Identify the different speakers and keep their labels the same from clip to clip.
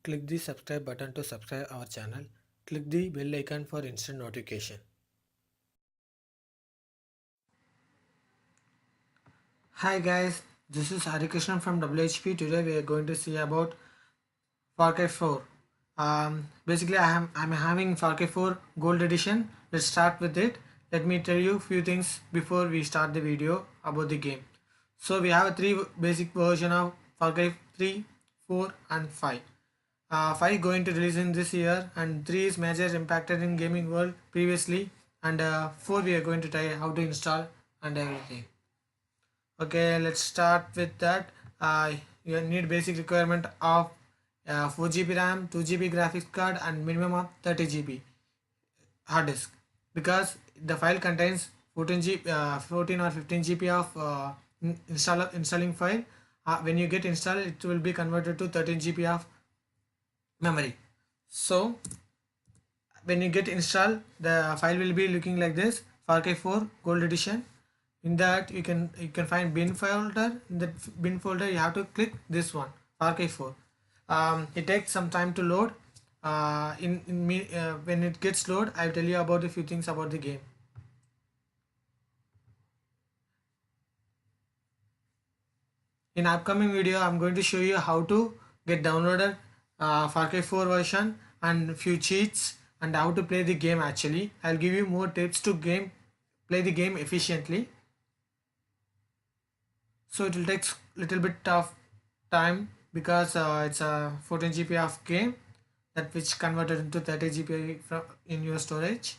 Speaker 1: click the subscribe button to subscribe our channel. Click the bell icon for instant notification. Hi guys, this is Hari Krishnan from WHP. Today we are going to see about Far Cry 4. Basically I'm having Far Cry 4 Gold Edition. Let's start with it. Let me tell you a few things before we start the video about the game. So we have a three basic version of Far Cry 3, 4 and 5. 5 going to release in this year, and 3 is major impacted in gaming world previously, and 4 we are going to try how to install and everything. Okay, let's start with that. You need basic requirement of 4 GB RAM, 2 GB graphics card and minimum of 30 GB hard disk, because the file contains 14 or 15 GB of installing file. When you get installed, it will be converted to 13 GB of memory. So when you get installed, the file will be looking like this: Far Cry 4 Gold Edition. In that you can find bin folder. In the bin folder you have to click this one, Far Cry 4. It takes some time to load. When it gets load, I'll tell you about a few things about the game. In upcoming video, I'm going to show you how to get downloaded Far Cry 4 version and few cheats and how to play the game. Actually, I'll give you more tips to play the game efficiently. So it will take little bit of time, because it's a 14 GB of game that which converted into 30 GB in your storage.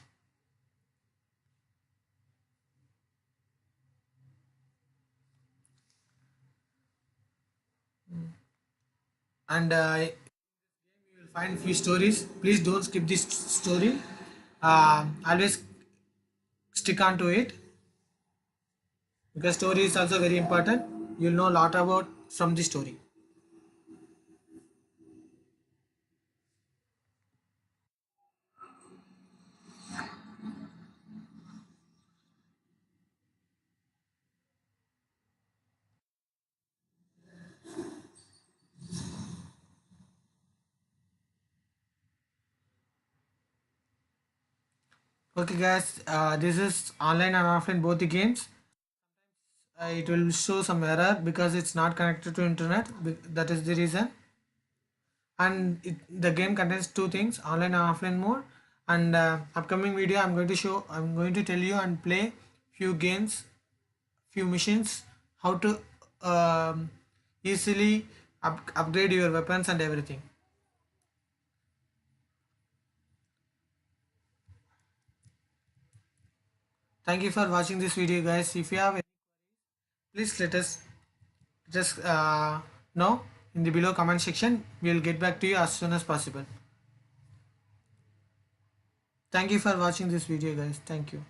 Speaker 1: And you will find few stories. Please don't skip this story. Always stick on to it, because story is also very important. You'll know a lot about from the story. Okay guys, this is online and offline both the games. It will show some error because it's not connected to internet. That is the reason. And the game contains two things: online and offline mode. And upcoming video, I'm going to tell you and play few games, few missions, how to easily upgrade your weapons and everything. Thank you for watching this video guys. If you have any, please let us just know in the below comment section. We will get back to you as soon as possible. Thank you for watching this video guys. Thank you.